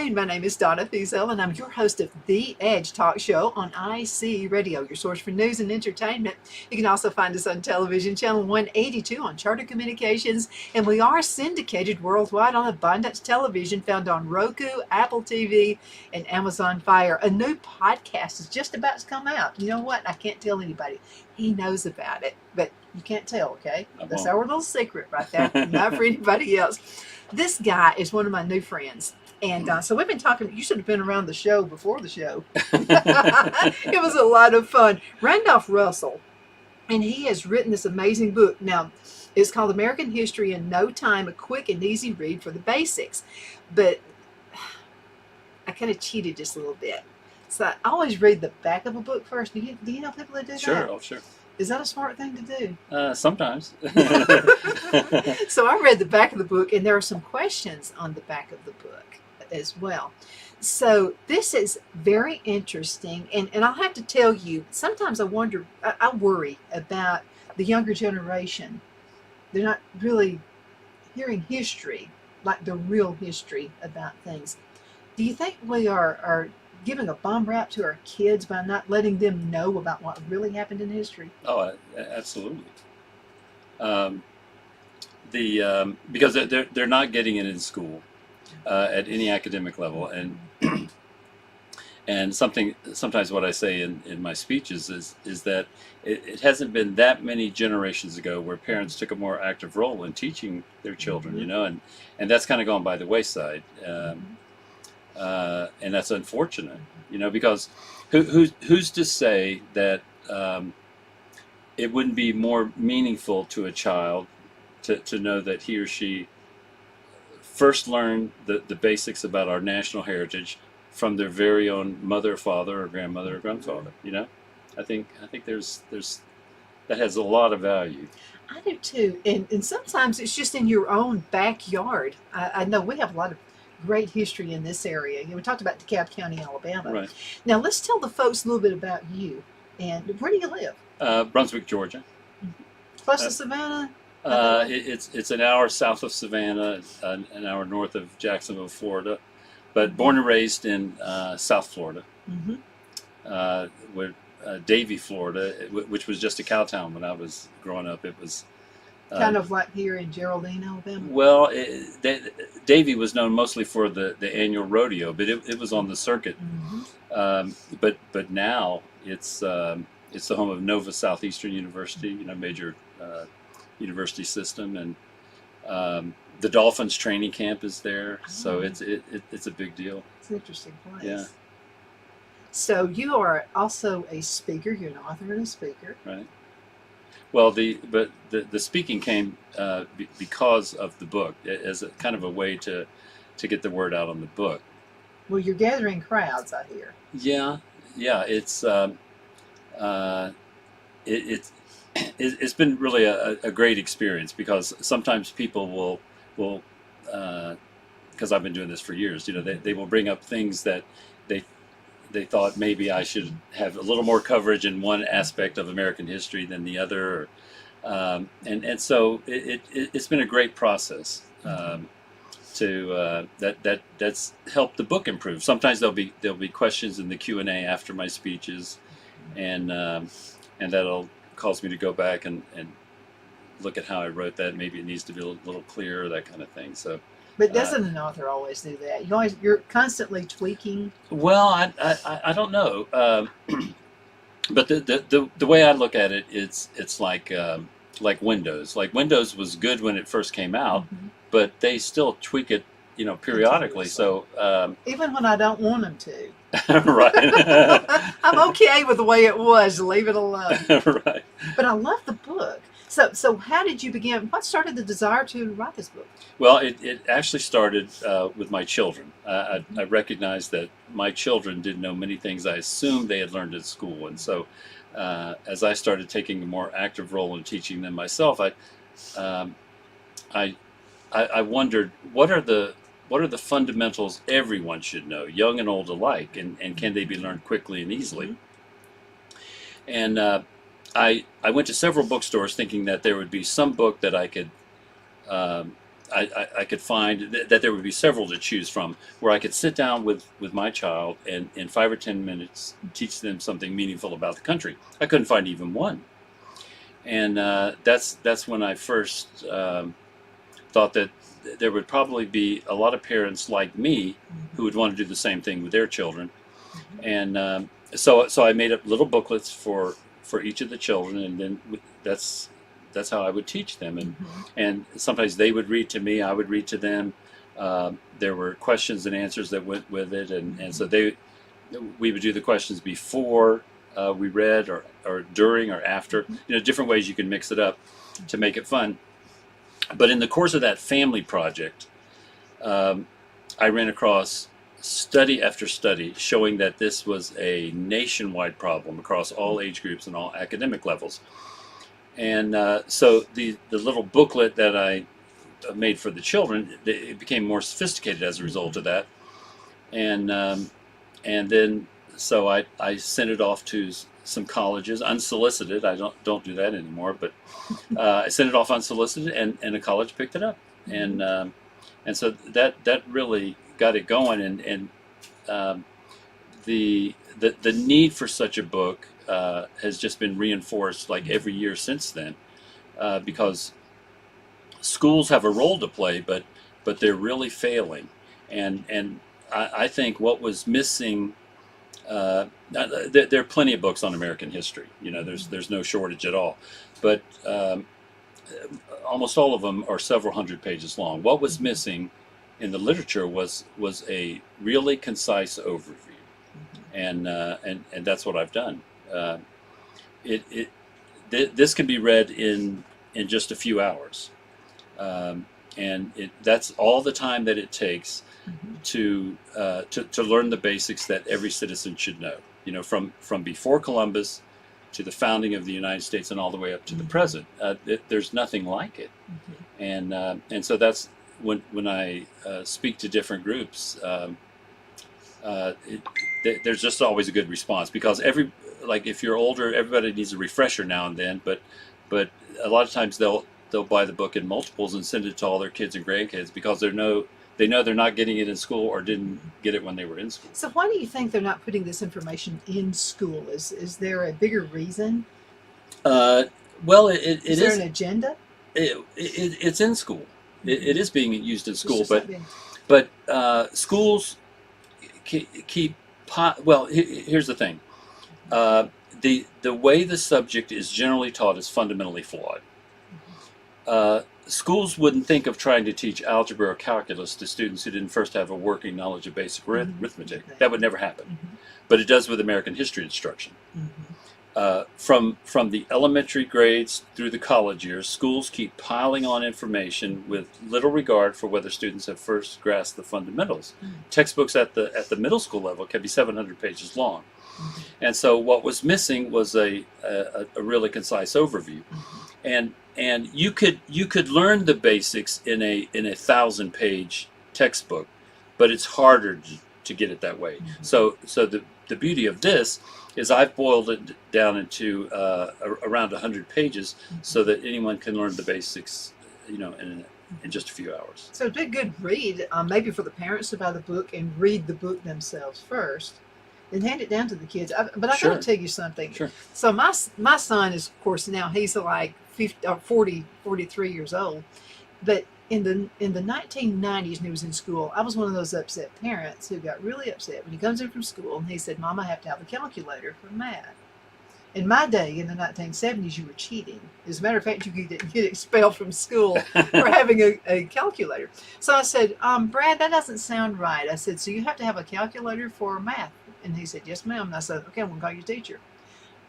afternoon. My name is Donna Fiesel, and I'm your host of The Edge Talk Show on IC Radio, your source for news and entertainment. You can also find us on television, channel 182 on Charter Communications, and we are syndicated worldwide on Abundance Television, found on Roku, Apple TV, and Amazon Fire. A new podcast is just about to come out. You know what? I can't tell anybody. He knows about it, but you can't tell, okay? That's our little secret right there, not for anybody else. This guy is one of my new friends. And so we've been talking. You should have been around the show before the show. It was a lot of fun. Randolph Russell, and he has written this amazing book. Now, it's called American History in No Time, a quick and easy read for the basics. But I kind of cheated just a little bit. So I always read the back of a book first. Do you know people that do that? Sure, oh sure. Is that a smart thing to do? Sometimes. So I read the back of the book, and there are some questions on the back of the book as well. So this is very interesting, and I'll have to tell you, sometimes I wonder, I worry about the younger generation. They're not really hearing history, like the real history about things. Do you think we are giving a bomb rap to our kids by not letting them know about what really happened in history? Oh, absolutely. Because they're not getting it in school at any academic level, and sometimes what I say in my speeches is that it hasn't been that many generations ago where parents took a more active role in teaching their children, you know, and that's kind of gone by the wayside. And that's unfortunate, you know, because who's to say that it wouldn't be more meaningful to a child to know that he or she first learned the basics about our national heritage from their very own mother, father, or grandmother, or grandfather. You know, I think there's that has a lot of value. I do too, and sometimes it's just in your own backyard. I know we have a lot of great history in this area. We talked about DeKalb County, Alabama. Right. Now let's tell the folks a little bit about you. And where do you live? Brunswick, Georgia. Close to Savannah? It's an hour south of Savannah, an hour north of Jacksonville, Florida, but born and raised in South Florida, where Davie, Florida, which was just a cow town when I was growing up. It was kind of like here in Geraldine, Alabama. Well, Davie was known mostly for the annual rodeo, but it was on the circuit. But now it's the home of Nova Southeastern University, you know, major university system, and the Dolphins training camp is there, so it's a big deal. It's an interesting place. Yeah. So you are also a speaker. You're an author and a speaker. Right. Well, the speaking came because of the book, as a kind of a way to get the word out on the book. Well, you're gathering crowds, I hear. Yeah. It's been really a great experience, because sometimes people will because I've been doing this for years, you know, they will bring up things that they thought maybe I should have a little more coverage in one aspect of American history than the other, and so it's been a great process that's helped the book improve. Sometimes there'll be questions in the Q&A after my speeches, and that'll cause me to go back and look at how I wrote that. Maybe it needs to be a little clearer, that kind of thing. So. But doesn't an author always do that? You're constantly tweaking. Well, I don't know, but the way I look at it, it's like Windows. Like Windows was good when it first came out, but they still tweak it, you know, periodically. So even when I don't want them to. Right. I'm okay with the way it was. Leave it alone. Right. But I love the book. So how did you begin? What started the desire to write this book? Well, it actually started with my children. I recognized that my children didn't know many things I assumed they had learned at school, and so as I started taking a more active role in teaching them myself, I wondered what are the fundamentals everyone should know, young and old alike, and can they be learned quickly and easily? And I went to several bookstores thinking that there would be some book that I could I could find that there would be several to choose from where I could sit down with my child and in 5 or 10 minutes teach them something meaningful about the country. I couldn't find even one. And that's when I first thought that there would probably be a lot of parents like me who would want to do the same thing with their children. And so I made up little booklets for each of the children, and then that's how I would teach them. And sometimes they would read to me, I would read to them. There were questions and answers that went with it, and so we would do the questions before we read, or during or after. Different ways you can mix it up to make it fun. But in the course of that family project, I ran across study after study showing that this was a nationwide problem across all age groups and all academic levels. And so the little booklet that I made for the children, it became more sophisticated as a result of that. And then so I sent it off to some colleges unsolicited. I don't do that anymore, but I sent it off unsolicited, and a college picked it up, and so that really got it going, and the need for such a book has just been reinforced like every year since then, because schools have a role to play, but they're really failing, and I think what was missing. There are plenty of books on American history. There's no shortage at all, but almost all of them are several hundred pages long. What was missing in the literature was a really concise overview, and that's what I've done. This can be read in just a few hours, and that's all the time that it takes to learn the basics that every citizen should know. From before Columbus to the founding of the United States and all the way up to the present. There's nothing like it, and so that's when I speak to different groups. There's just always a good response, because if you're older, everybody needs a refresher now and then, but a lot of times they'll buy the book in multiples and send it to all their kids and grandkids, because they know they're not getting it in school, or didn't get it when they were in school. So why do you think they're not putting this information in school? Is there a bigger reason? Well, is there an agenda? It's in school. It is being used in school, but schools keep. Well, here's the thing. The way the subject is generally taught is fundamentally flawed. Schools wouldn't think of trying to teach algebra or calculus to students who didn't first have a working knowledge of basic arithmetic. That would never happen. But it does with American history instruction. From the elementary grades through the college years, schools keep piling on information with little regard for whether students have first grasped the fundamentals. Textbooks at the middle school level can be 700 pages long. And so what was missing was a really concise overview. And you could learn the basics in a 1,000-page textbook, but it's harder to get it that way. So the beauty of this is I've boiled it down into around 100 pages, so that anyone can learn the basics, in just a few hours. So it'd be a good read, maybe for the parents to buy the book and read the book themselves first, and hand it down to the kids. But I got to tell you something. Sure. So my son is, of course, now he's like 43 years old. But in the 1990s, when he was in school, I was one of those upset parents who got really upset when he comes in from school and he said, "Mom, I have to have a calculator for math." In my day, in the 1970s, you were cheating. As a matter of fact, you could get expelled from school for having a calculator. So I said, "Brad, that doesn't sound right." I said, "So you have to have a calculator for math?" And he said, "Yes, ma'am." And I said, "Okay, I'm going to call your teacher."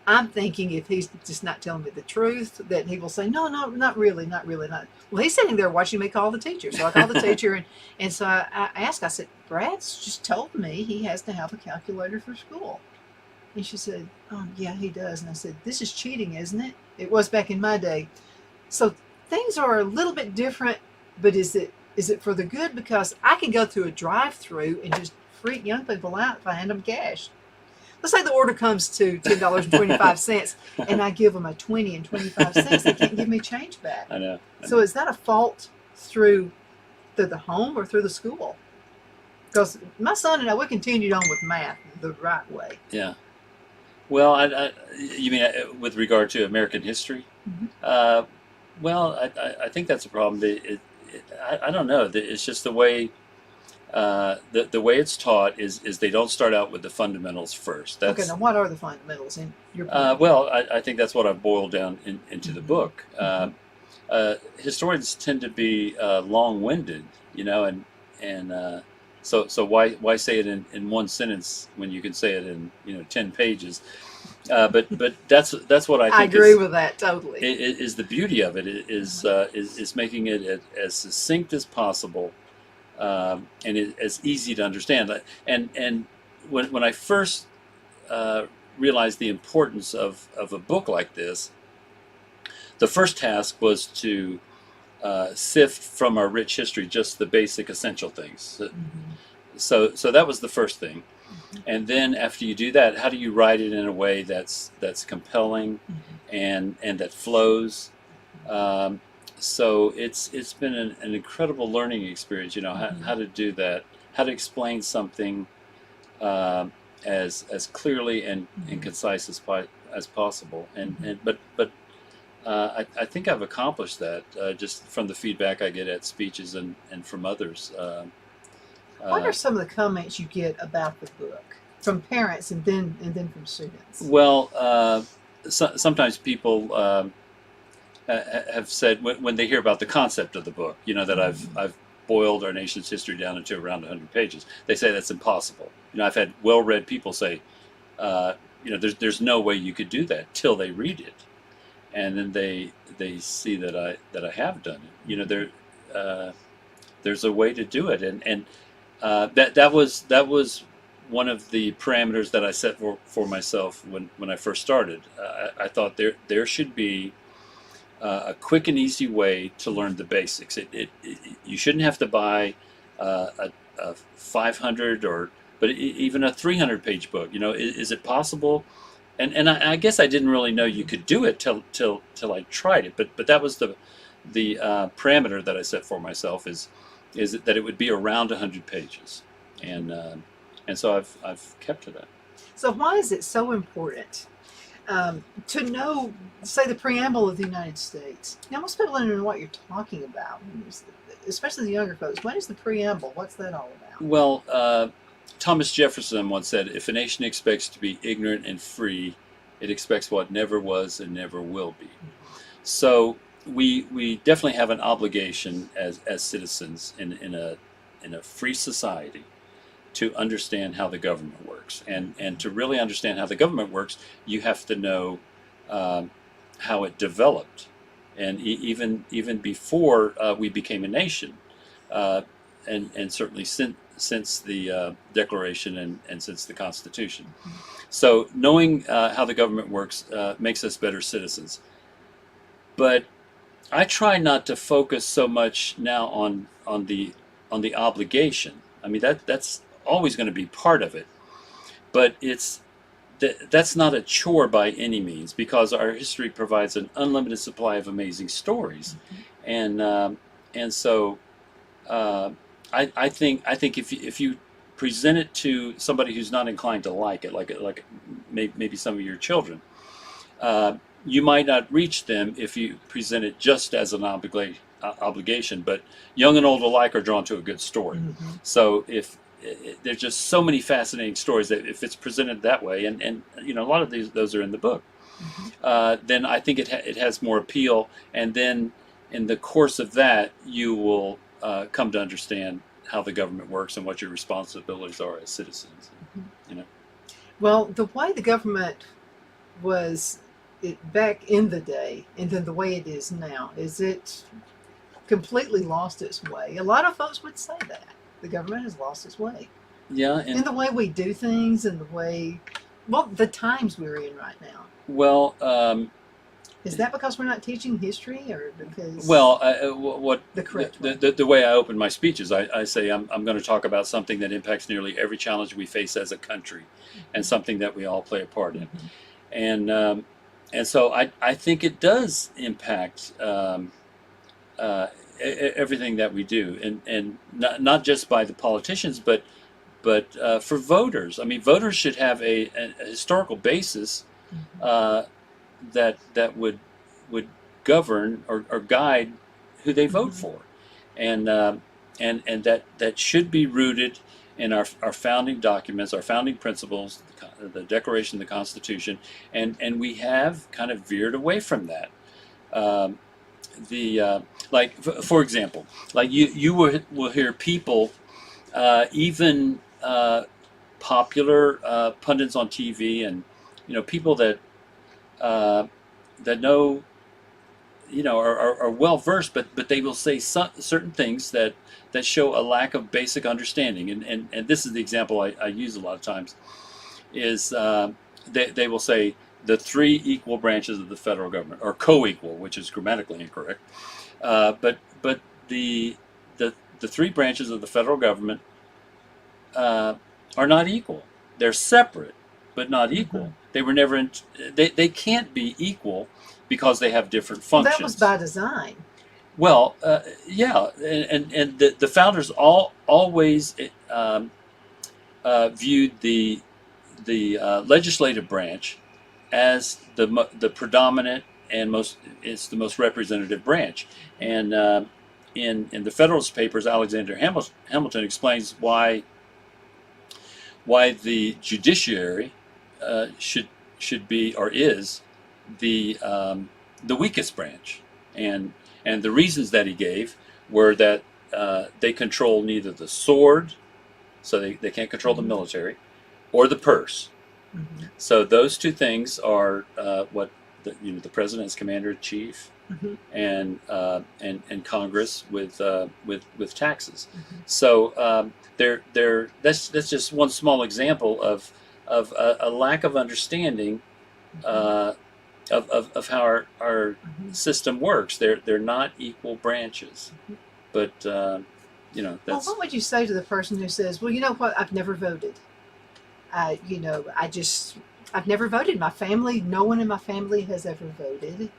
I'm thinking if he's just not telling me the truth, that he will say, no, not really. Well, he's sitting there watching me call the teacher. So I called the teacher, and so I asked, I said, "Brad's just told me he has to have a calculator for school." And she said, "Yeah, he does." And I said, "This is cheating, isn't it?" It was back in my day. So things are a little bit different, but is it for the good? Because I can go through a drive-through and just freak young people out if I hand them cash. Let's say the order comes to $10.25, and I give them a 20 and 25 cents. They can't give me change back. I know. So is that a fault through through the home or through the school? Because my son and I, we continued on with math the right way. Yeah. Well, you mean with regard to American history? Mm-hmm. Uh, well, I think that's a problem. I don't know. It's just the way the way it's taught is they don't start out with the fundamentals first. Okay, now what are the fundamentals in your book? Well, I think that's what I've boiled down into the Mm-hmm. book. Mm-hmm. Historians tend to be long-winded, and so why say it in one sentence when you can say it in 10 pages? But that's what I I think agree with that totally. is the beauty of it is making it as succinct as possible, and as easy to understand. And when I first realized the importance of a book like this, the first task was to sift from our rich history just the basic essential things. Mm-hmm. So that was the first thing. Mm-hmm. And then after you do that, how do you write it in a way that's compelling Mm-hmm. and that flows? So it's been an incredible learning experience. Mm-hmm. How to do that, how to explain something as clearly and concise as possible. But I think I've accomplished that just from the feedback I get at speeches and from others. What are some of the comments you get about the book from parents and then from students? Well, sometimes people have said when they hear about the concept of the book, that I've boiled our nation's history down into around 100 pages. They say that's impossible. I've had well-read people say, there's no way you could do that till they read it, and then they see that I have done it. There's a way to do it, and that was one of the parameters that I set for myself when I first started. I thought there should be a quick and easy way to learn the basics. You shouldn't have to buy a 500 but even a 300-page book. Is it possible? And I guess I didn't really know you could do it till I tried it. But that was the parameter that I set for myself is that it would be around 100 pages, and so I've kept to that. So why is it so important to know, say, the preamble of the United States? Now, most people don't know what you're talking about, especially the younger folks. What is the preamble? What's that all about? Well, Thomas Jefferson once said, "If a nation expects to be ignorant and free, it expects what never was and never will be." So we definitely have an obligation as citizens in a free society to understand how the government works, and to really understand how the government works, you have to know how it developed, and even before we became a nation, and certainly since the Declaration and since the Constitution. So knowing how the government works makes us better citizens. But I try not to focus so much now on the obligation. I mean that's always going to be part of it, but that's not a chore by any means, because our history provides an unlimited supply of amazing stories, and so I think if you present it to somebody who's not inclined to like it, like maybe some of your children, you might not reach them if you present it just as an obligation. But young and old alike are drawn to a good story. Mm-hmm. So if there's just so many fascinating stories that if it's presented that way, and a lot of those are in the book, then I think it has more appeal. And then in the course of that, you will come to understand how the government works and what your responsibilities are as citizens. Well, the way the government was back in the day, and then the way it is now, is it completely lost its way. A lot of folks would say that the government has lost its way. Yeah, in the way we do things, and the way, the times we're in right now. Well, is that because we're not teaching history, or because the way I open my speeches, I say I'm going to talk about something that impacts nearly every challenge we face as a country, and something that we all play a part in, and so I think it does impact everything that we do, and not just by the politicians, but for voters. I mean, voters should have a historical basis uh, that would govern or guide who they vote Mm-hmm. for, and and that should be rooted in our founding documents, our founding principles, the Declaration, the Constitution, and we have kind of veered away from that. Um, the like for example, like you will hear people, even popular pundits on TV, and people uh, that know, are well versed, but they will say certain things that show a lack of basic understanding. And this is the example I use a lot of times, is they will say the three equal branches of the federal government, or co-equal, which is grammatically incorrect. But the, the three branches of the federal government uh, are not equal. They're separate, but not Mm-hmm. equal. They were never they can't be equal because they have different Well, that was functions. by design. Well, yeah, and the founders always viewed the legislative branch as the predominant and it's the most representative branch. And in the Federalist Papers, Alexander Hamilton explains why the judiciary should be, or is, the weakest branch, and the reasons that he gave were that they control neither the sword, so they can't control the Mm-hmm. military, or the purse. Mm-hmm. So those two things are what the president is commander in chief, Mm-hmm. and Congress with taxes. Mm-hmm. So that's just one small example of a lack of understanding uh, of how our Mm-hmm. system works. They're not equal branches, but Well, that's what would you say to the person who says, "Well, you know what? I've never voted. I've never voted. My family, no one in my family has ever voted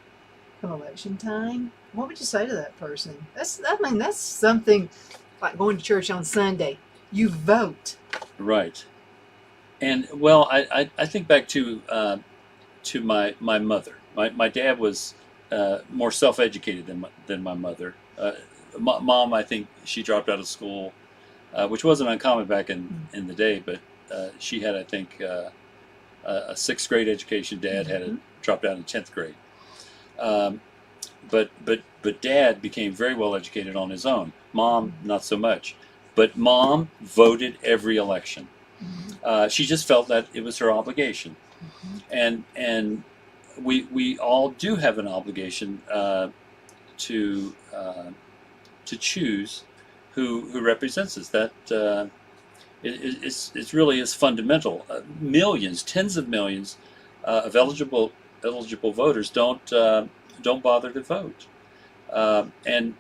come election time." What would you say to that person? That's something like going to church on Sunday. You vote. right. And well, I think back to my mother. My dad was more self-educated than my mother. Mom, I think she dropped out of school, which wasn't uncommon back in the day, but she had, I think, a sixth grade education. Dad had Mm-hmm. dropped out in 10th grade. Um, but Dad became very well educated on his own. Mom, not so much. But Mom voted every election. Mm-hmm. She just felt that it was her obligation, Mm-hmm. and we all do have an obligation to to choose who represents us. That it's really is fundamental. Millions, tens of millions of eligible voters don't bother to vote, and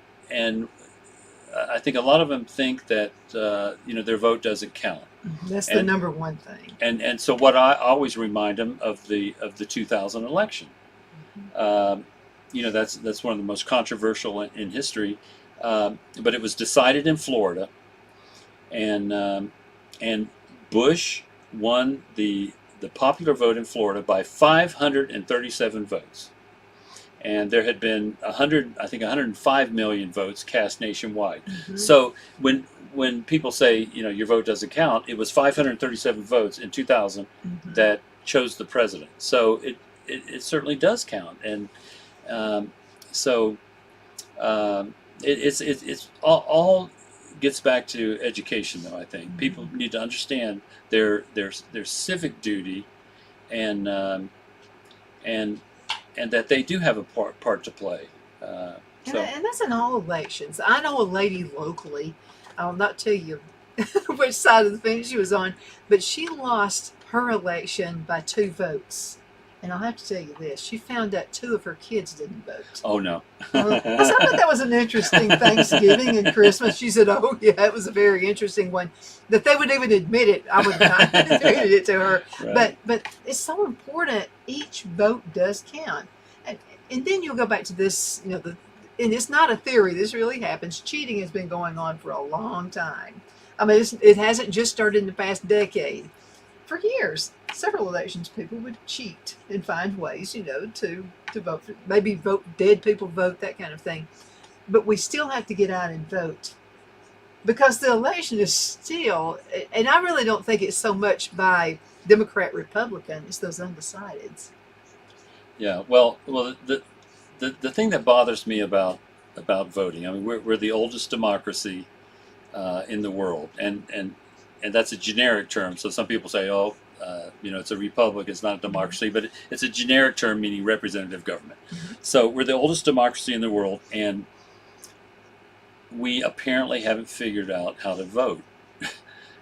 I think a lot of them think that their vote doesn't count. That's the And number one thing. so what I always remind them of the 2000 election. That's one of the most controversial in history, but it was decided in Florida, and Bush won the popular vote in Florida by 537 votes. And there had been 105 million votes cast nationwide. Mm-hmm. So when people say your vote doesn't count, it was 537 votes in 2000 Mm-hmm. that chose the president. So it certainly does count, and so it's all gets back to education, though. I think Mm-hmm. people need to understand their civic duty, and and that they do have a part to play. And that's in all elections. I know a lady locally, I'll not tell you which side of the fence she was on, but she lost her election by 2 votes. And I'll have to tell you this, she found out 2 of her kids didn't vote. Oh no! So I thought that was an interesting Thanksgiving and Christmas. She said, "Oh yeah, it was a very interesting one." That they would even admit it, I would not have admitted it to her. Right. But it's so important. Each vote does count, and then you'll go back to this. and it's not a theory, this really happens. Cheating has been going on for a long time. I mean, it hasn't just started in the past decade. For years, several elections, people would cheat and find ways, to vote for, maybe vote dead people vote, that kind of thing. But we still have to get out and vote because the election is still, and I really don't think it's so much by Democrat, Republican, it's those undecideds. Yeah. Well, the thing that bothers me about voting, I mean, we're the oldest democracy in the world, and that's a generic term. So some people say, oh, it's a republic, it's not a democracy, but it's a generic term meaning representative government. Mm-hmm. So we're the oldest democracy in the world, and we apparently haven't figured out how to vote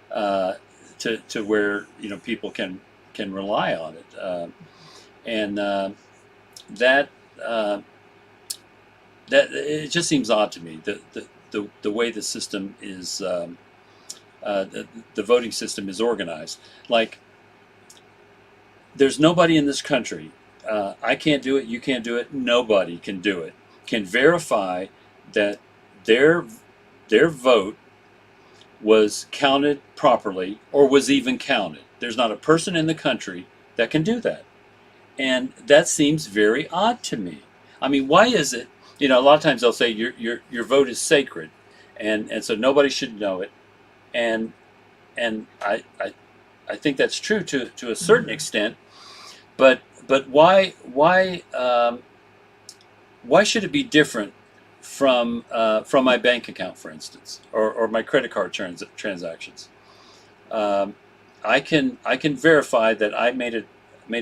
to where people can rely on it, and that that it just seems odd to me the way the system is the voting system is organized. Like, there's nobody in this country. I can't do it. You can't do it. Nobody can do it. Can verify that their vote was counted properly or was even counted. There's not a person in the country that can do that, and that seems very odd to me. I mean, why is it? A lot of times they'll say your vote is sacred, and so nobody should know it, and I think that's true to a certain extent, but why should it be different from my bank account, for instance, or my credit card transactions? I can verify that I made a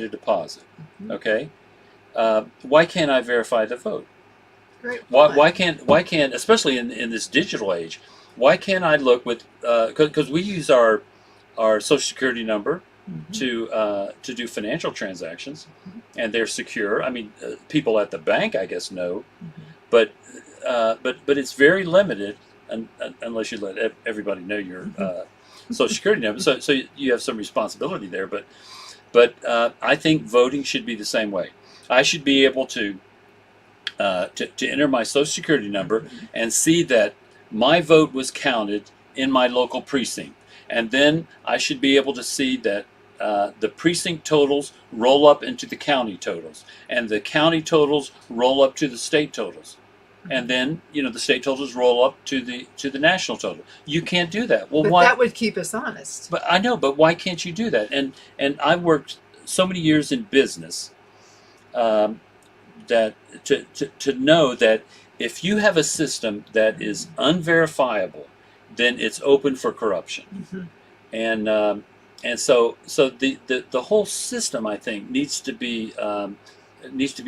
deposit. Mm-hmm. Okay, why can't I verify the vote? Great. Why can't especially in this digital age? Why can't I look with because we use our social security number Mm-hmm. to do financial transactions, and they're secure. I mean, people at the bank, I guess, know, Mm-hmm. but it's very limited, unless you let everybody know your social security number. So you have some responsibility there, but I think voting should be the same way. I should be able to enter my social security number and see that my vote was counted in my local precinct, and then I should be able to see that the precinct totals roll up into the county totals, and the county totals roll up to the state totals, and then the state totals roll up to the national total. You can't do that. Well, But why? that would keep us honest. But I know, but why can't you do that? And I worked so many years in business, that to know that if you have a system that is unverifiable, then it's open for corruption. Mm-hmm. And so the whole system, I think, needs to be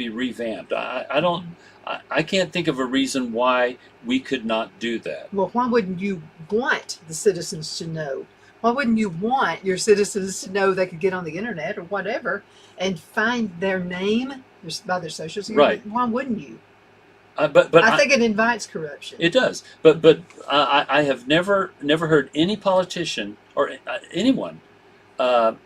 revamped. I can't think of a reason why we could not do that. Well, why wouldn't you want the citizens to know? Why wouldn't you want your citizens to know they could get on the internet or whatever and find their name by their social security? Right. Why wouldn't you? But I think it invites corruption. it does. But I have never heard any politician or anyone have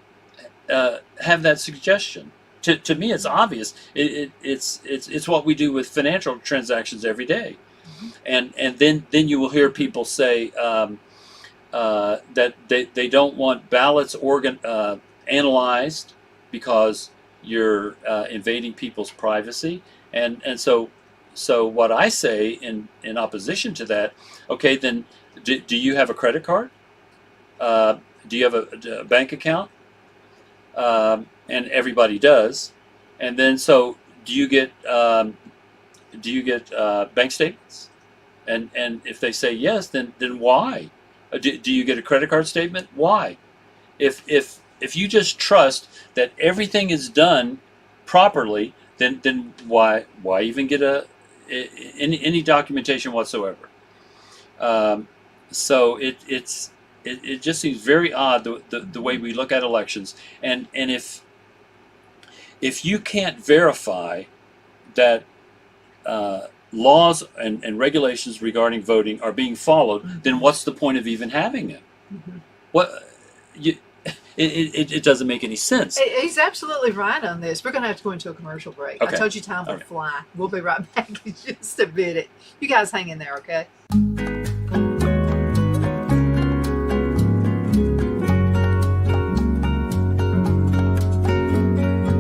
that suggestion. To me, it's obvious. It's what we do with financial transactions every day, and then you will hear people say that they don't want ballots analyzed because you're invading people's privacy, and so what I say in opposition to that, okay, then do you have a credit card? Do you have a bank account? And everybody does. And then so do you get bank statements? And if they say yes, then why? Do you get a credit card statement? Why? If you just trust that everything is done properly, then why even get any documentation whatsoever? So it just seems very odd the way we look at elections, and if you can't verify that laws and regulations regarding voting are being followed, then what's the point of even having it? Mhm. What it doesn't make any sense. He's absolutely right on this. We're going to have to go into a commercial break. Okay. I told you time would Okay. fly. We'll be right back in just a minute. You guys hang in there, okay?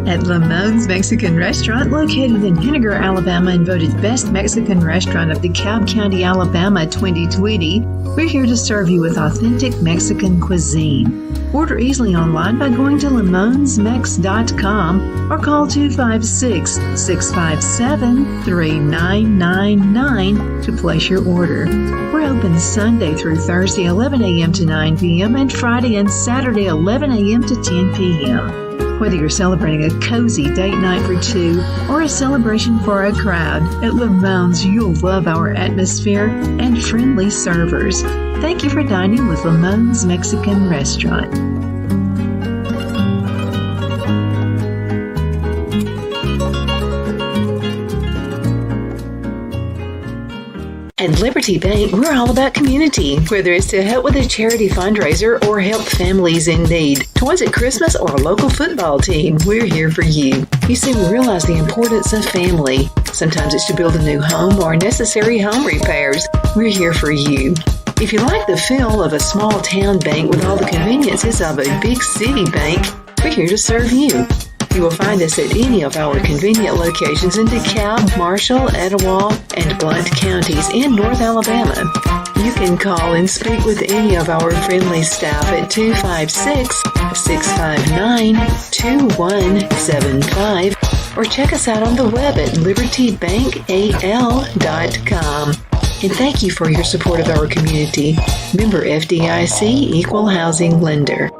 At Lamone's Mexican Restaurant, located in Henniger, Alabama, and voted Best Mexican Restaurant of DeKalb County, Alabama 2020, we're here to serve you with authentic Mexican cuisine. Order easily online by going to lamonsmex.com or call 256-657-3999 to place your order. We're open Sunday through Thursday 11 a.m. to 9 p.m. and Friday and Saturday 11 a.m. to 10 p.m. Whether you're celebrating a cozy date night for two or a celebration for a crowd, at Lamone's you'll love our atmosphere and friendly servers. Thank you for dining with Lamone's Mexican Restaurant. At Liberty Bank, we're all about community, whether it's to help with a charity fundraiser or help families in need. Toys at Christmas or a local football team, we're here for you. You see, we realize the importance of family. Sometimes it's to build a new home or necessary home repairs. We're here for you. If you like the feel of a small town bank with all the conveniences of a big city bank, we're here to serve you. You will find us at any of our convenient locations in DeKalb, Marshall, Etowah, and Blount counties in North Alabama. You can call and speak with any of our friendly staff at 256-659-2175 or check us out on the web at libertybankal.com. And thank you for your support of our community. Member FDIC Equal Housing Lender.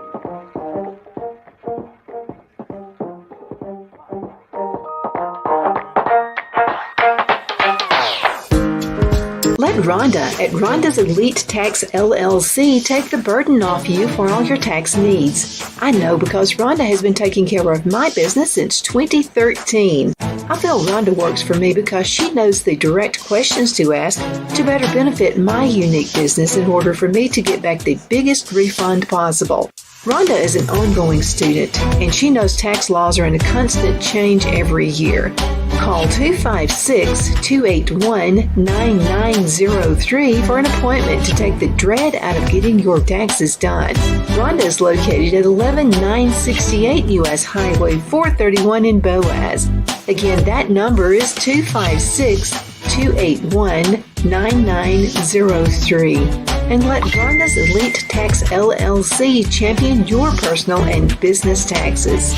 Let Rhonda at Rhonda's Elite Tax LLC take the burden off you for all your tax needs. I know because Rhonda has been taking care of my business since 2013. I feel Rhonda works for me because she knows the direct questions to ask to better benefit my unique business in order for me to get back the biggest refund possible. Rhonda is an ongoing student, and she knows tax laws are in a constant change every year. Call 256-281-9903 for an appointment to take the dread out of getting your taxes done. Rhonda is located at 11968 U.S. Highway 431 in Boaz. Again, that number is 256-281-9903. And let Rhonda's Elite Tax LLC champion your personal and business taxes.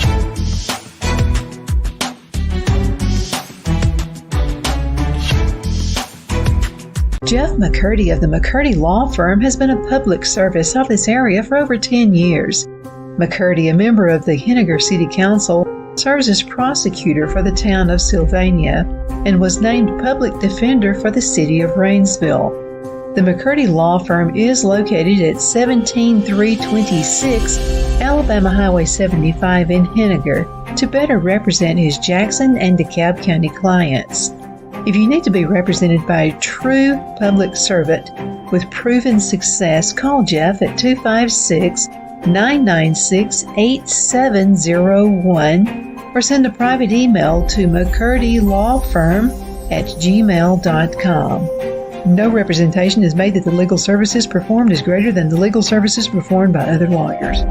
Jeff McCurdy of the McCurdy Law Firm has been a public service of this area for over 10 years. McCurdy, a member of the Henniger City Council, serves as prosecutor for the town of Sylvania and was named public defender for the city of Rainsville. The McCurdy Law Firm is located at 17326 Alabama Highway 75 in Henniger to better represent his Jackson and DeKalb County clients. If you need to be represented by a true public servant with proven success, call Jeff at 256-996-8701 or send a private email to mccurdylawfirm@gmail.com. No representation is made that the legal services performed is greater than the legal services performed by other lawyers.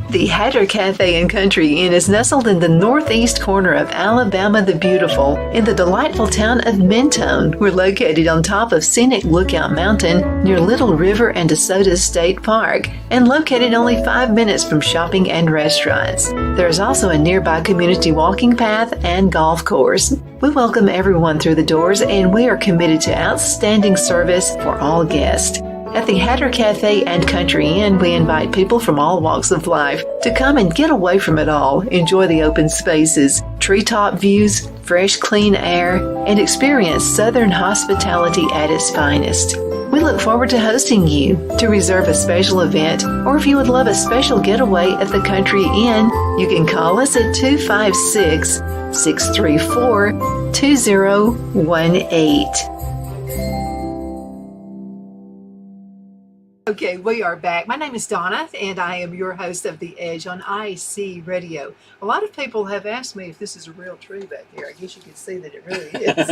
The Hatter Cafe and Country Inn is nestled in the northeast corner of Alabama the Beautiful in the delightful town of Mentone. We're located on top of scenic Lookout Mountain near Little River and DeSoto State Park and located only 5 minutes from shopping and restaurants. There is also a nearby community walking path and golf course. We welcome everyone through the doors and we are committed to outstanding service for all guests. At the Hatter Cafe and Country Inn, we invite people from all walks of life to come and get away from it all, enjoy the open spaces, treetop views, fresh, clean air, and experience Southern hospitality at its finest. We look forward to hosting you. To reserve a special event, or if you would love a special getaway at the Country Inn, you can call us at 256-634-2018. Okay, we are back. My name is Donna, and I am your host of The Edge on IC Radio. A lot of people have asked me if this is a real tree back here. I guess you can see that it really is.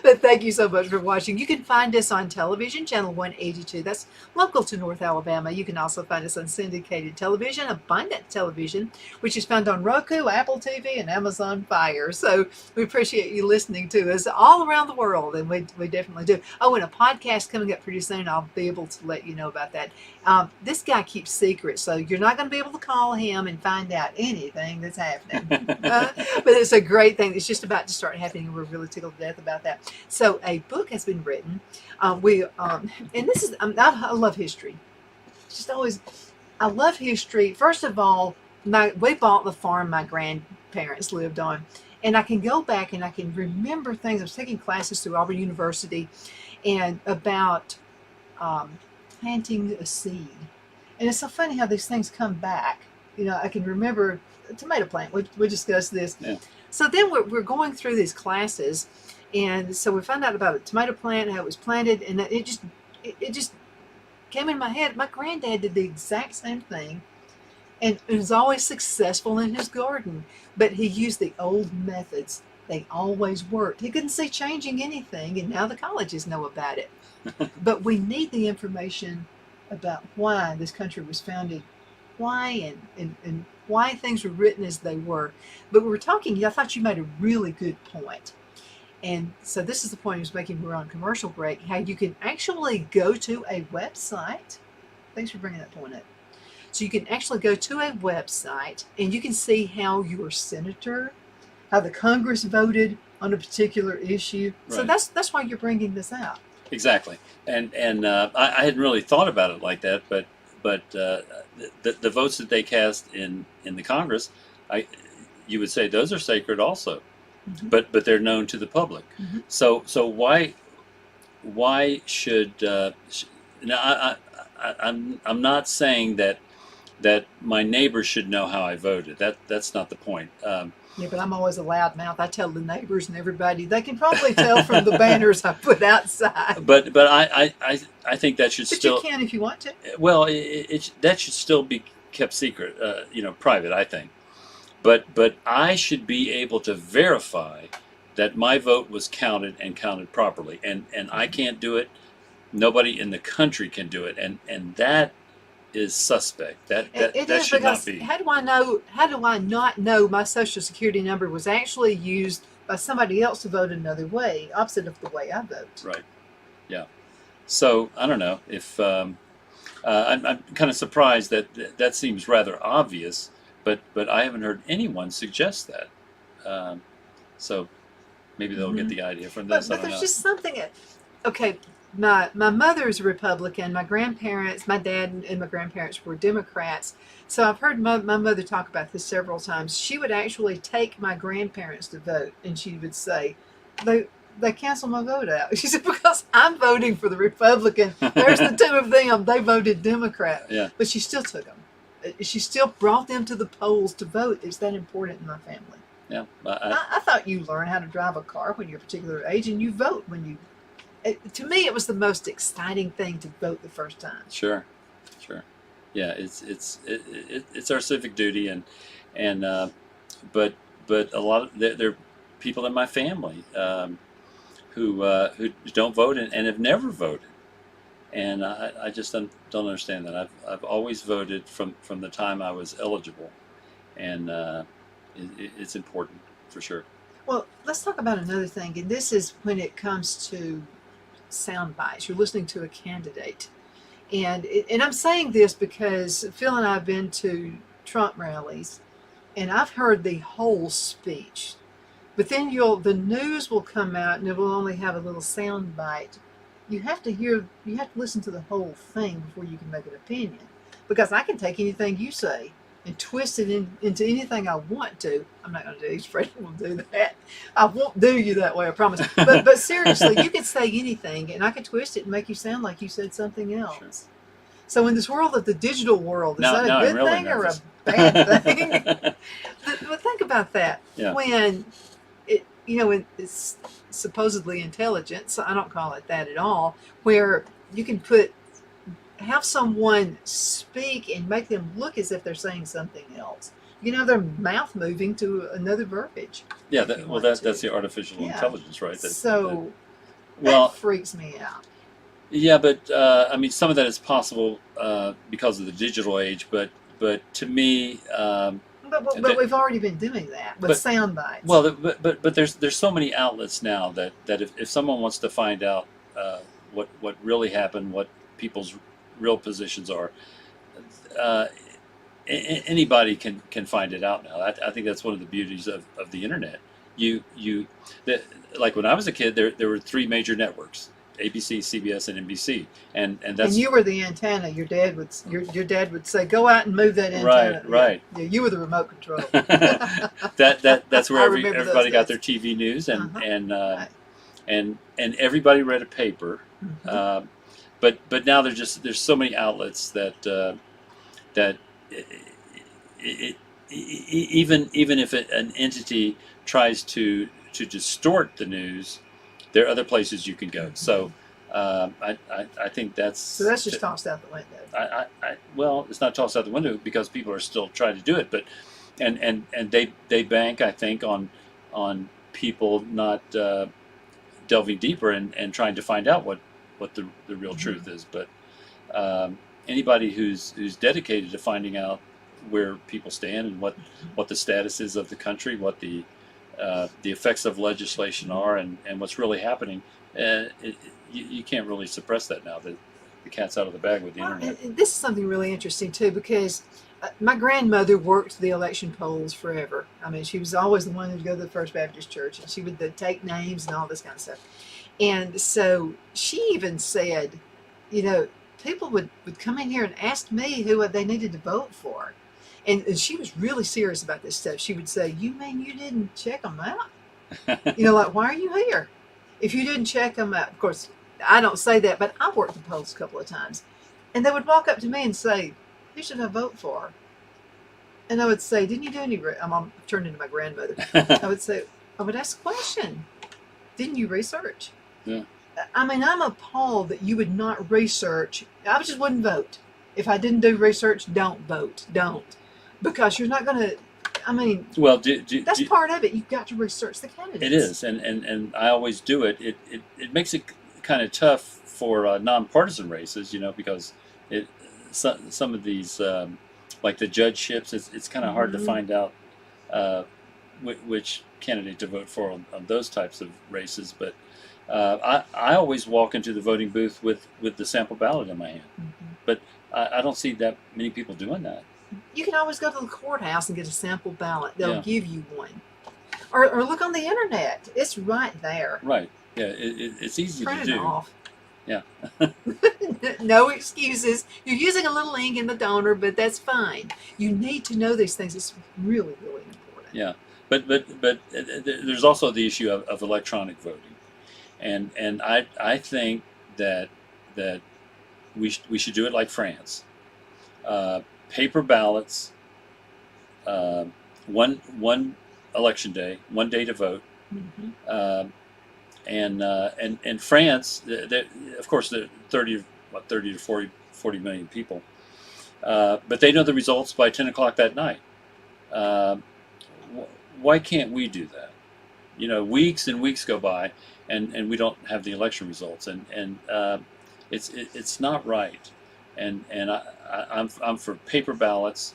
But thank you so much for watching. You can find us on television, channel 182. That's local to North Alabama. You can also find us on syndicated television, Abundant Television, which is found on Roku, Apple TV, and Amazon Fire. So we appreciate you listening to us all around the world, and we definitely do. Oh, and a podcast coming up pretty soon. I'll be able to let you know about that. This guy keeps secrets, so you're not going to be able to call him and find out anything that's happening. But it's a great thing. It's just about to start happening, and we're really tickled to death about that. So a book has been written. And this is I love history. It's just always I love history. First of all, we bought the farm my grandparents lived on, and I can go back and I can remember things. I was taking classes through Auburn University, and about planting a seed. And it's so funny how these things come back. You know, I can remember a tomato plant. We discussed this. Yeah. So then we're going through these classes, and so we found out about a tomato plant, how it was planted, and it just came in my head. My granddad did the exact same thing, and was always successful in his garden, but he used the old methods. They always worked. He couldn't see changing anything, and now the colleges know about it. But we need the information about why this country was founded, why and why things were written as they were. But we were talking, I thought you made a really good point. And so this is the point I was making. We're on commercial break, how you can actually go to a website. Thanks for bringing that point up. So you can actually go to a website and you can see how your senator, how the Congress voted on a particular issue. Right. So that's why you're bringing this out. Exactly, and I hadn't really thought about it like that, but the votes that they cast in the Congress, you would say those are sacred also, mm-hmm. but they're known to the public. Mm-hmm. So why should now I'm not saying that my neighbors should know how I voted. That's not the point. Yeah, but I'm always a loudmouth. I tell the neighbors and everybody. They can probably tell from the banners I put outside. But I think that should still. But you can if you want to. Well, that should still be kept secret, private. I think. But I should be able to verify that my vote was counted and counted properly, and I can't do it. Nobody in the country can do it, and that is suspect. That should not be. How do I not know my Social Security number was actually used by somebody else to vote another way, opposite of the way I vote? Right. Yeah. So I don't know if I'm kind of surprised that seems rather obvious, but I haven't heard anyone suggest that. So maybe they'll get the idea from this. But there's just something. Okay. My mother is a Republican. My grandparents, my dad and my grandparents were Democrats. So I've heard my mother talk about this several times. She would actually take my grandparents to vote, and she would say, they canceled my vote out. She said, because I'm voting for the Republican. There's the two of them. They voted Democrat. Yeah. But she still took them. She still brought them to the polls to vote. It's that important in my family. Yeah. I thought you learn how to drive a car when you're a particular age, and you vote when you. To me, it was the most exciting thing to vote the first time. Sure. Yeah, it's our civic duty, and but a lot of there are people in my family who don't vote and have never voted, and I just don't understand that. I've always voted from the time I was eligible, and it's important for sure. Well, let's talk about another thing, and this is when it comes to sound bites. You're listening to a candidate, and I'm saying this because Phil and I have been to Trump rallies, and I've heard the whole speech, but then the news will come out and it will only have a little sound bite. You have to listen to the whole thing before you can make an opinion, because I can take anything you say and twist it into anything I want to. I'm not going to do. He's afraid I'm going to do that. I won't do you that way. I promise. But seriously, you could say anything, and I could twist it and make you sound like you said something else. Sure. So in this world of the digital world, is Now that a I'm good really thing or a nervous. bad thing? But think about that. Yeah. When it's supposedly intelligence. I don't call it that at all. Where you can have someone speak and make them look as if they're saying something else. You can have their mouth moving to another verbiage. Yeah, if you want that's to. the artificial Yeah. intelligence, right? So well, that freaks me out. yeah, but I mean, some of that is possible because of the digital age. But to me, But we've already been doing that with sound bites. well, but there's so many outlets now that if someone wants to find out what really happened, what people's real positions are, anybody can find it out now. I think that's one of the beauties of the internet. Like when I was a kid, there were three major networks: ABC, CBS, and NBC, and that's. And you were the antenna. Your dad would say, "Go out and move that antenna." Right. Yeah, you were the remote control. That's where I remember those everybody got days. their TV news, Right. and everybody read a paper. Mhm. But now there's so many outlets that even if an entity tries to distort the news, there are other places you can go. So I think that's So that's just tossed out the window. well, it's not tossed out the window because people are still trying to do it, but and they bank, I think, on people not delving deeper and trying to find out what the real truth is. But anybody who's dedicated to finding out where people stand and what the status is of the country, what the effects of legislation are, and what's really happening, you can't really suppress that now. The cat's out of the bag with the internet. And this is something really interesting too, because my grandmother worked the election polls forever. I mean, she was always the one who'd go to the First Baptist Church, and she would take names and all this kind of stuff. And so she even said, people would come in here and ask me who they needed to vote for. And she was really serious about this stuff. She would say, "You mean you didn't check them out? Like, why are you here? If you didn't check them out." Of course, I don't say that, but I've worked the polls a couple of times. And they would walk up to me and say, "Who should I vote for?" And I would say, "Didn't you do any..." I'm turned into my grandmother. I would ask a question. "Didn't you research?" Yeah. I mean, I'm appalled that you would not research. I just wouldn't vote. If I didn't do research, don't vote. Don't. Because you're not going to, I mean, well, that's part of it. You've got to research the candidates. It is, and I always do it. It makes it kind of tough for nonpartisan races, because some of these, like the judgeships, it's kind of hard to find out which candidate to vote for on those types of races. But I always walk into the voting booth with the sample ballot in my hand. But I don't see that many people doing that. You can always go to the courthouse and get a sample ballot. They'll Yeah. give you one. Or look on the internet. It's right there. Right. Yeah, it's easy Print to it do. off. Yeah. No excuses. You're using a little ink in the donor, but that's fine. You need to know these things. It's really, really important. Yeah. But there's also the issue of electronic voting, and I think that we should do it like France. Paper ballots, one election day, one day to vote, and France, of course, they're 30 to 40 million people, but they know the results by 10 o'clock that night. Why can't we do that? Weeks and weeks go by, and we don't have the election results, and it's not right. And I'm for paper ballots,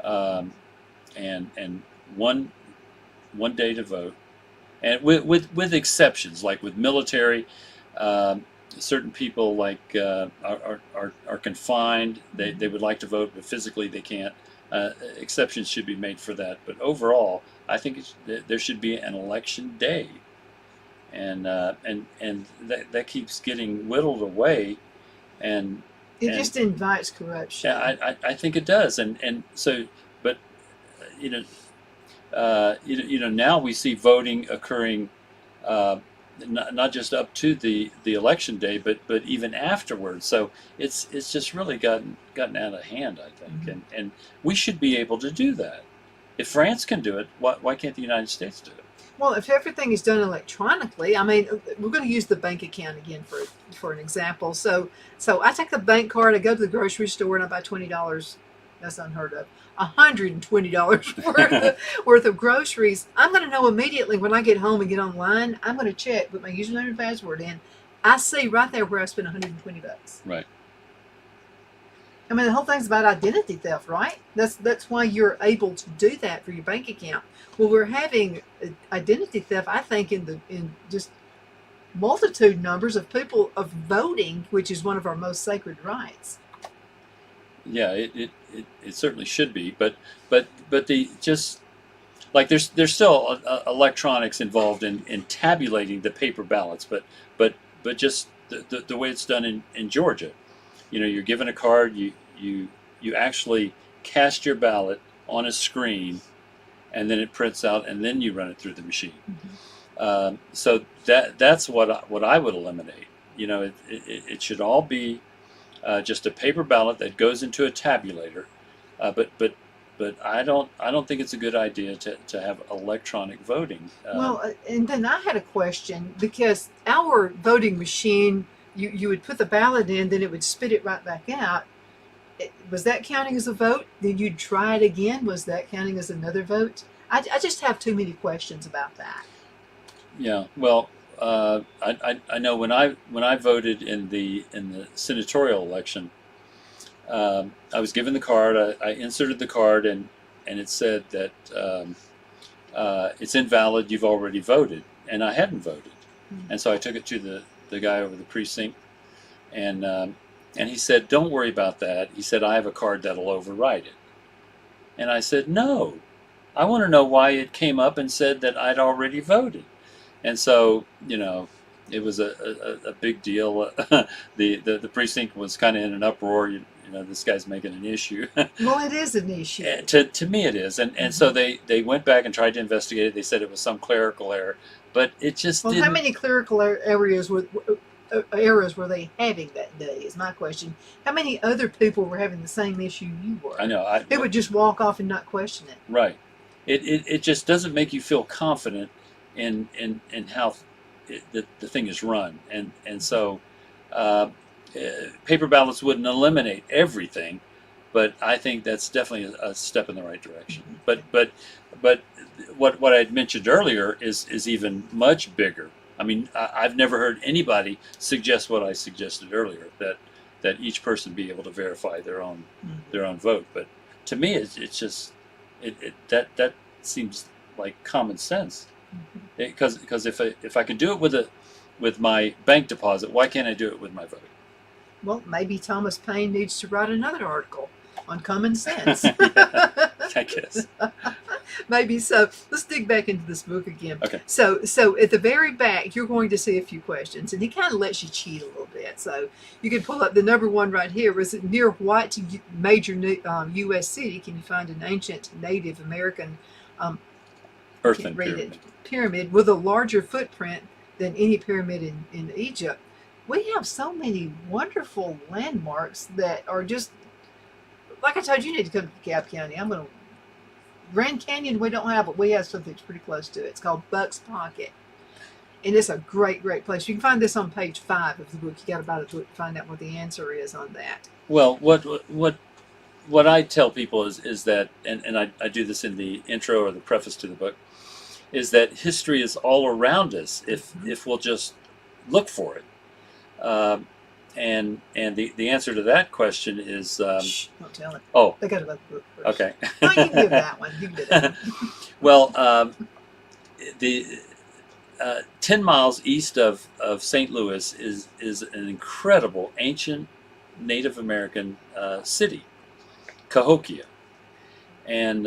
and one day to vote, and with exceptions, like with military, certain people are confined. They would like to vote, but physically they can't. Exceptions should be made for that. But overall, I think there should be an election day, and that keeps getting whittled away, and it just invites corruption. yeah, I think it does, and so, now we see voting occurring, not just up to the election day, but even afterwards. So it's just really gotten out of hand, I think, Mm-hmm. and we should be able to do that. If France can do it, why can't the United States do it? Well, if everything is done electronically, I mean, we're going to use the bank account again for an example. So I take the bank card, I go to the grocery store, and I buy $20. That's unheard of. $120 worth of groceries. I'm going to know immediately when I get home and get online. I'm going to check, put my username and password in. I see right there where I spent $120. Right. I mean, the whole thing's about identity theft, right? That's why you're able to do that for your bank account. Well, we're having identity theft, I think, in just multitude numbers of people of voting, which is one of our most sacred rights. Yeah, it certainly should be, but the just like there's still electronics involved in tabulating the paper ballots, but just the way it's done in Georgia. You're given a card, you actually cast your ballot on a screen, and then it prints out, and then you run it through the machine. Mm-hmm. So that's what I would eliminate. It should all be just a paper ballot that goes into a tabulator. But I don't think it's a good idea to have electronic voting. Well, and then I had a question because our voting machine, you would put the ballot in, then it would spit it right back out. Was that counting as a vote? Then you'd try it again. Was that counting as another vote? I just have too many questions about that. Yeah. Well, I know when I voted in the senatorial election, I was given the card. I inserted the card, and it said that it's invalid. You've already voted, and I hadn't voted, and so I took it to the guy over the precinct, and he said, "Don't worry about that." He said, "I have a card that'll override it," and I said, "No, I want to know why it came up and said that I'd already voted," and so it was a big deal. The precinct was kind of in an uproar. This guy's making an issue. Well, it is an issue. To me, it is, and so they went back and tried to investigate it. They said it was some clerical error, but it just didn't. How many clerical errors were they having that day? Is my question. How many other people were having the same issue you were? I know. They would just walk off and not question it. Right. It just doesn't make you feel confident in how the thing is run, and so. Paper ballots wouldn't eliminate everything, but I think that's definitely a step in the right direction. But what I had mentioned earlier is even much bigger. I mean, I've never heard anybody suggest what I suggested earlier, that each person be able to verify their own vote. But to me, it's just that seems like common sense. Because if I can do it with my bank deposit, why can't I do it with my vote? Well, maybe Thomas Paine needs to write another article on common sense. I guess. Maybe so. Let's dig back into this book again. Okay. So at the very back, you're going to see a few questions, and he kind of lets you cheat a little bit. So you can pull up the number one right here. Was it near what major U.S. city can you find an ancient Native American earthen pyramid with a larger footprint than any pyramid in Egypt? We have so many wonderful landmarks that are just, like I told you, you need to come to DeKalb County. Grand Canyon we don't have, but we have something that's pretty close to it. It's called Buck's Pocket. And it's a great, great place. You can find this on page 5 of the book. You got to buy the book to find out what the answer is on that. Well, what I tell people is that, and I do this in the intro or the preface to the book, is that history is all around us if we'll just look for it. And the answer to that question is Shh, don't tell it. Oh, They got to buy the book first. okay. No, you can give that one. You can do that one. Well, the 10 miles east of St. Louis is an incredible ancient Native American city, Cahokia, and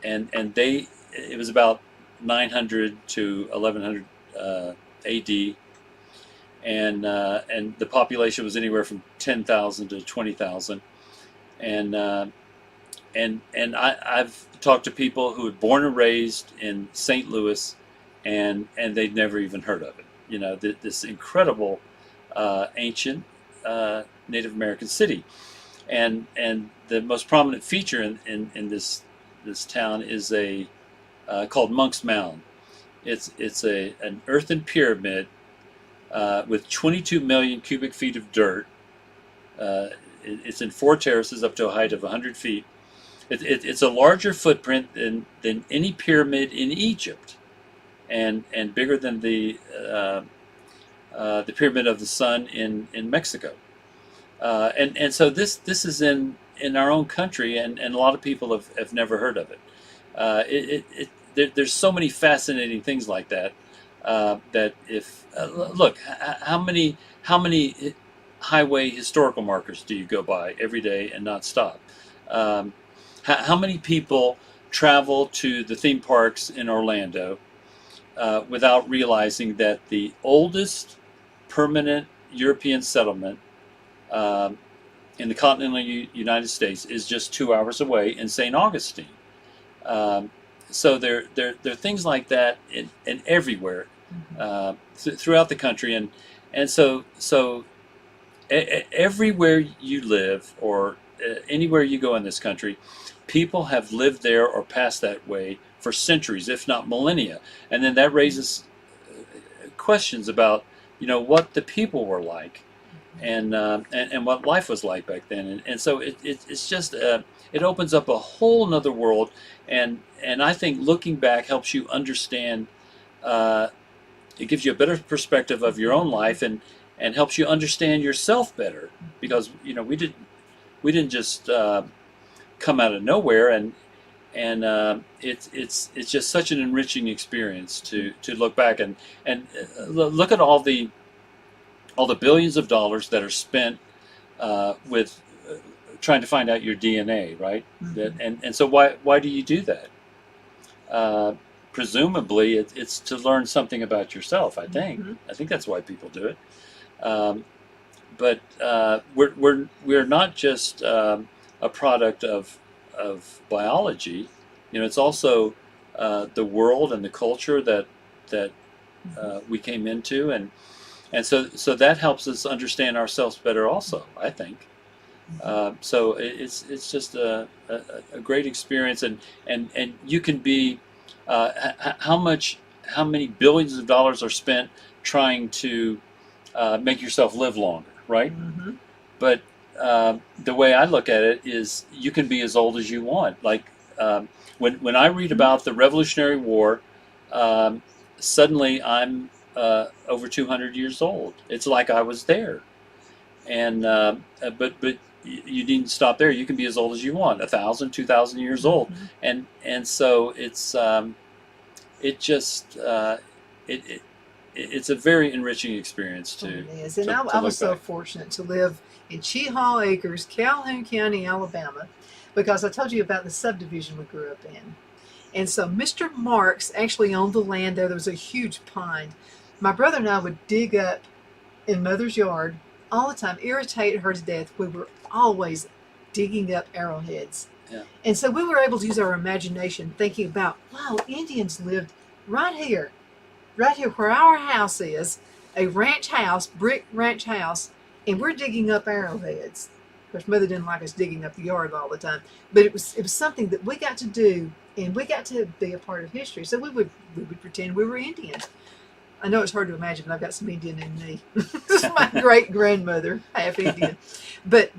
it was about 900 to 1100 A.D. And the population was anywhere from 10,000 to 20,000, and I've talked to people who were born and raised in St. Louis, and they'd never even heard of it. You know, this incredible ancient Native American city, and the most prominent feature in this town is a called Monk's Mound. It's an earthen pyramid with 22 million cubic feet of dirt. It's in 4 terraces up to a height of 100 feet. It's a larger footprint than any pyramid in Egypt, and bigger than the pyramid of the sun in Mexico. And so this is in our own country, and a lot of people have never heard of it. There's so many fascinating things like that. That if look, how many highway historical markers do you go by every day and not stop? How many people travel to the theme parks in Orlando without realizing that the oldest permanent European settlement in the continental United States is just 2 hours away in St. Augustine? So there are things like that in everywhere throughout the country, and so everywhere you live or anywhere you go in this country, people have lived there or passed that way for centuries, if not millennia, and then that raises questions about what the people were like, and what life was like back then, and so it's just it opens up a whole nother world, and I think looking back helps you understand. It gives you a better perspective of your own life, and helps you understand yourself better, because we didn't just come out of nowhere, and it's just such an enriching experience to look back and look at all the billions of dollars that are spent with trying to find out your DNA, right? And so why do you do that? Presumably, it's to learn something about yourself. I think that's why people do it. But we're not just a product of biology. It's also the world and the culture that we came into, and so that helps us understand ourselves better also, I think. So it's just a great experience, and you can be how many billions of dollars are spent trying to make yourself live longer, right? But the way I look at it is you can be as old as you want. Like when I read about the Revolutionary War, suddenly I'm over 200 years old. It's like I was there, and but you needn't stop there. You can be as old as you want, 1,000, 2,000 years old, and so it's it's a very enriching experience to. It is, and I was so fortunate to live in Cheehaw Acres, Calhoun County, Alabama, because I told you about the subdivision we grew up in. And so Mr. Marks actually owned the land there. There was a huge pond. My brother and I would dig up in Mother's yard all the time, irritate her to death. We were always digging up arrowheads. Yeah. And so we were able to use our imagination thinking about, wow, Indians lived right here where our house is, a ranch house, brick ranch house, and we're digging up arrowheads. Of course, Mother didn't like us digging up the yard all the time, but it was something that we got to do, and we got to be a part of history. So we would pretend we were Indians. I know it's hard to imagine, but I've got some Indian in me. This is my great grandmother, half Indian, but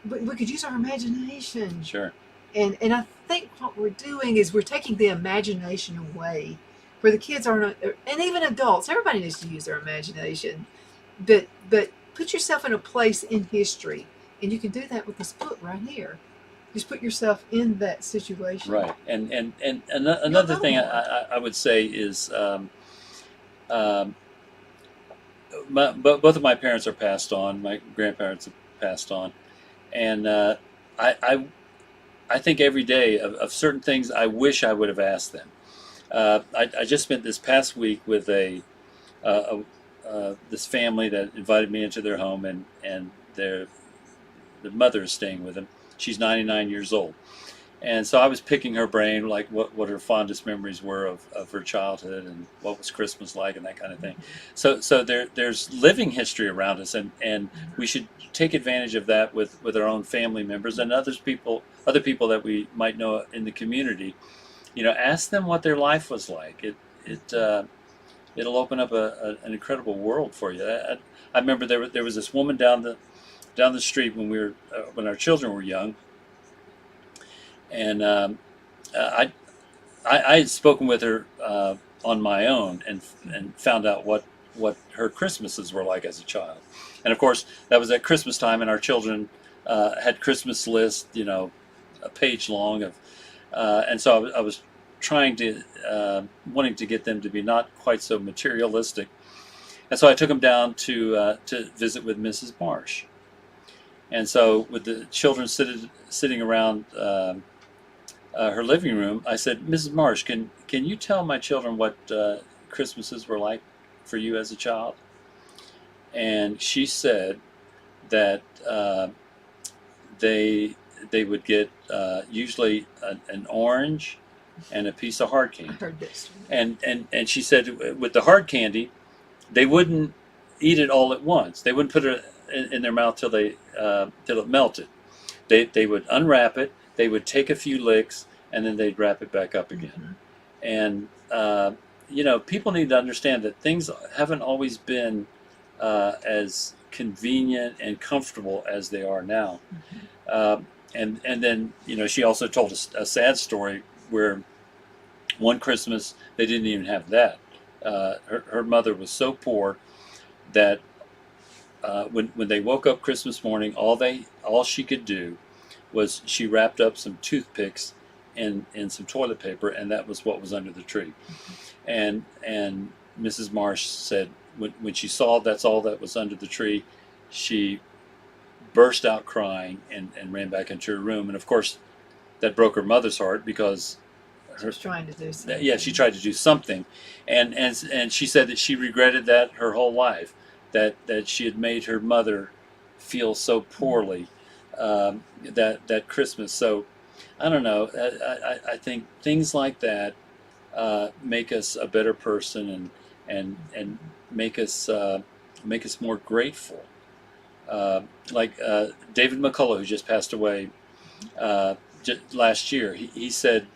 we could use our imagination. Sure. And I think what we're doing is we're taking the imagination away, where the kids aren't, and even adults. Everybody needs to use their imagination, but put yourself in a place in history, and you can do that with this book right here. Just put yourself in that situation. Right. And another thing I would say is, both of my parents are passed on. My grandparents have passed on, and I think every day of certain things I wish I would have asked them. I just spent this past week with this family that invited me into their home, and the mother is staying with them. She's 99 years old, And so I was picking her brain, like what her fondest memories were of her childhood and what was Christmas like and that kind of thing. So there's living history around us, and we should take advantage of that with our own family members and other people that we might know in the community. Ask them what their life was like. It'll open up an incredible world for you. I remember there was this woman down the street when our children were young, and I had spoken with her on my own and found out what her Christmases were like as a child. And of course, that was at Christmas time, and our children had Christmas lists, a page long of, and so I was trying to wanting to get them to be not quite so materialistic, and so I took them down to visit with Mrs. Marsh. And so with the children sitting around her living room, I said, Mrs. Marsh, can you tell my children what Christmases were like for you as a child? And she said that they would get usually an orange and a piece of hard candy. I heard this. And she said with the hard candy, they wouldn't eat it all at once. They wouldn't put it in their mouth till it melted. They would unwrap it. They would take a few licks, and then they'd wrap it back up again. Mm-hmm. And people need to understand that things haven't always been as convenient and comfortable as they are now. Mm-hmm. And then she also told us a sad story where one Christmas they didn't even have that. Her mother was so poor that when they woke up Christmas morning, all she could do was she wrapped up some toothpicks in some toilet paper, and that was what was under the tree. And Mrs. Marsh said when she saw that's all that was under the tree, she burst out crying and ran back into her room. And of course, that broke her mother's heart because she was trying to do something. Yeah, she tried to do something, and she said that she regretted that her whole life, that she had made her mother feel so poorly that Christmas. So I don't know. I think things like that make us a better person and make us more grateful. Like David McCullough, who just passed away last year, he said,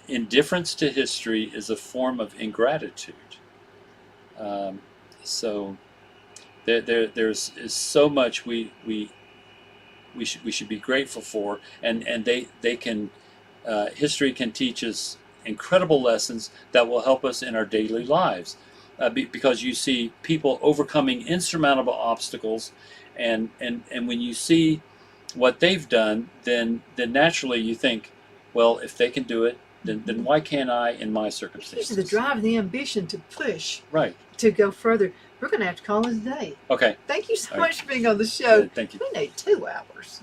indifference to history is a form of ingratitude. So there's so much we should be grateful for, and they can history can teach us incredible lessons that will help us in our daily lives, because you see people overcoming insurmountable obstacles, and when you see what they've done, then naturally you think, well, if they can do it, then why can't I in my circumstances? It's the drive and the ambition to push, right, to go further. We're going to have to call it a day. Okay. Thank you so much for being on the show. Thank you. We need 2 hours.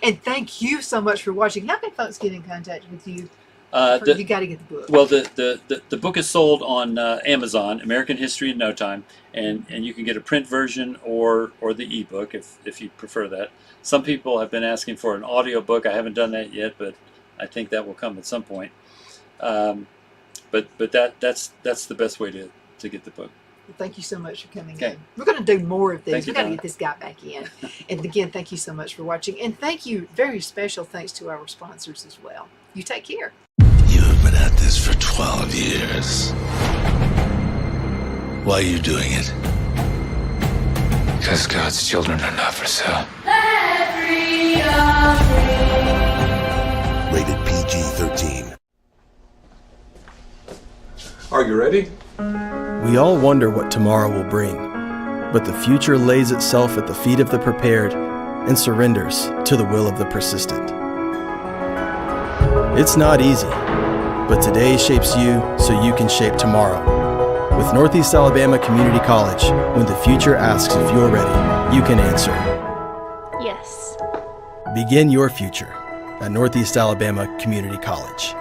And thank you so much for watching. How can folks get in contact with you? You got to get the book. Well, the book is sold on Amazon, American History in No Time, and you can get a print version or the ebook if you prefer that. Some people have been asking for an audio book. I haven't done that yet, but I think that will come at some point. But that's the best way to get the book. Well, thank you so much for coming in. We're going to do more of these. We've got to get this guy back in. And again, thank you so much for watching. And thank you, very special thanks to our sponsors as well. You take care. You have been at this for 12 years. Why are you doing it? Because God's children are not for sale. Rated PG-13. Are you ready? We all wonder what tomorrow will bring, but the future lays itself at the feet of the prepared and surrenders to the will of the persistent. It's not easy, but today shapes you so you can shape tomorrow. With Northeast Alabama Community College, when the future asks if you're ready, you can answer yes. Begin your future at Northeast Alabama Community College.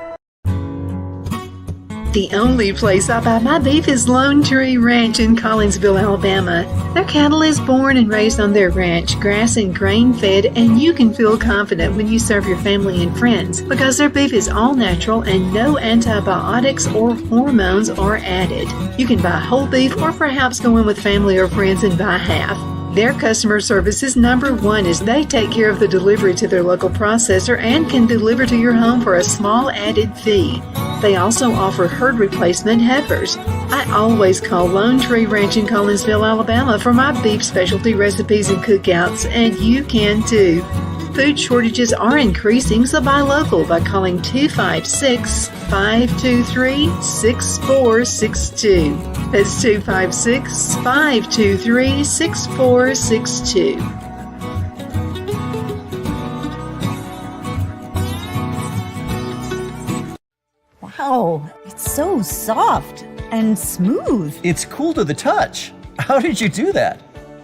The only place I buy my beef is Lone Tree Ranch in Collinsville, Alabama. Their cattle is born and raised on their ranch, grass and grain fed, and you can feel confident when you serve your family and friends because their beef is all natural and no antibiotics or hormones are added. You can buy whole beef or perhaps go in with family or friends and buy half. Their customer service is number one as they take care of the delivery to their local processor and can deliver to your home for a small added fee. They also offer herd replacement heifers. I always call Lone Tree Ranch in Collinsville, Alabama for my beef specialty recipes and cookouts, and you can too. Food shortages are increasing, so buy local by calling 256-523-6462. That's 256-523-6462. Wow, it's so soft and smooth. It's cool to the touch. How did you do that?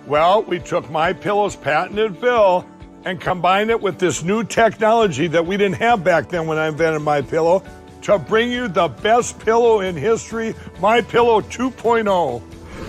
Well, we took MyPillow's patented fill and combined it with this new technology that we didn't have back then when I invented MyPillow to bring you the best pillow in history, MyPillow 2.0.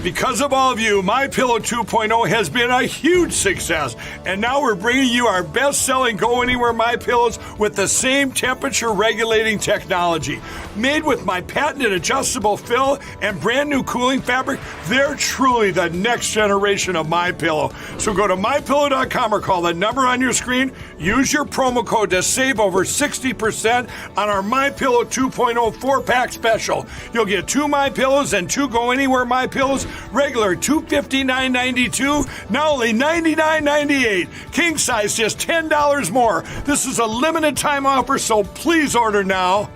Because of all of you, MyPillow 2.0 has been a huge success, and now we're bringing you our best-selling Go Anywhere MyPillows with the same temperature-regulating technology. Made with my patented adjustable fill and brand new cooling fabric, they're truly the next generation of MyPillow. So go to MyPillow.com or call the number on your screen. Use your promo code to save over 60% on our MyPillow 2.0 4-pack special. You'll get 2 MyPillows and 2 Go Anywhere MyPillows, regular $259.92, now only $99.98. King size just $10 more. This is a limited time offer, so please order now.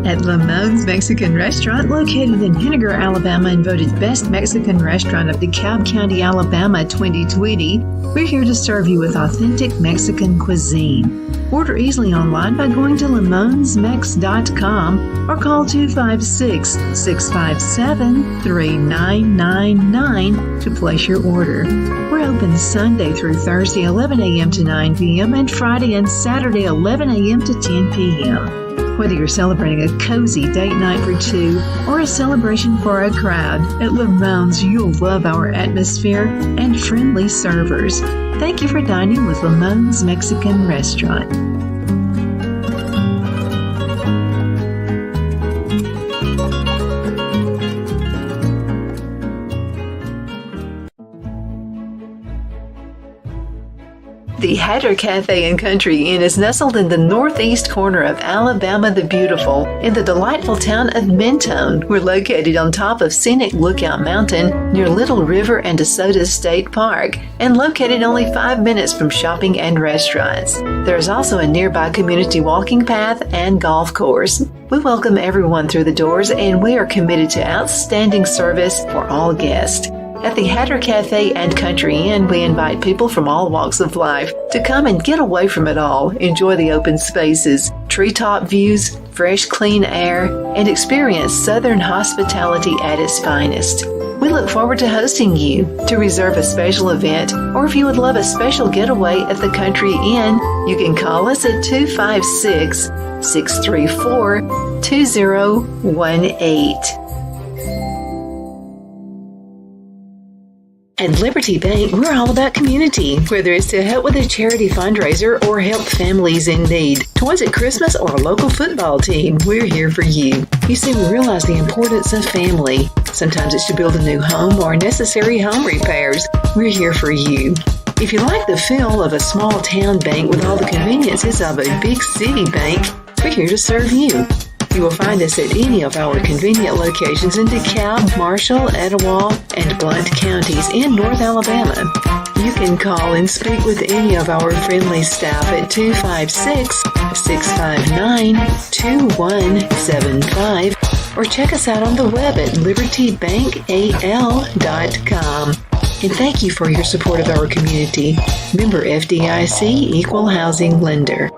At Lamone's Mexican Restaurant, located in Henniger, Alabama, and voted Best Mexican Restaurant of DeKalb County, Alabama 2020, we're here to serve you with authentic Mexican cuisine. Order easily online by going to lamonsmex.com or call 256-657-3999 to place your order. We're open Sunday through Thursday 11 a.m. to 9 p.m. and Friday and Saturday 11 a.m. to 10 p.m. Whether you're celebrating a cozy date night for two or a celebration for a crowd, at Lamone's you'll love our atmosphere and friendly servers. Thank you for dining with Lamone's Mexican Restaurant. The Hatter Cafe and Country Inn is nestled in the northeast corner of Alabama the Beautiful in the delightful town of Mentone. We're located on top of scenic Lookout Mountain near Little River and DeSoto State Park and located only 5 minutes from shopping and restaurants. There is also a nearby community walking path and golf course. We welcome everyone through the doors and we are committed to outstanding service for all guests. At the Hatter Cafe and Country Inn, we invite people from all walks of life to come and get away from it all, enjoy the open spaces, treetop views, fresh, clean air, and experience Southern hospitality at its finest. We look forward to hosting you. To reserve a special event, or if you would love a special getaway at the Country Inn, you can call us at 256-634-2018. At Liberty Bank, we're all about community, whether it's to help with a charity fundraiser or help families in need. Toys at Christmas or a local football team, we're here for you. You see, we realize the importance of family. Sometimes it's to build a new home or necessary home repairs. We're here for you. If you like the feel of a small town bank with all the conveniences of a big city bank, we're here to serve you. You will find us at any of our convenient locations in DeKalb, Marshall, Etowah, and Blount counties in North Alabama. You can call and speak with any of our friendly staff at 256-659-2175 or check us out on the web at libertybankal.com. And thank you for your support of our community. Member FDIC Equal Housing Lender.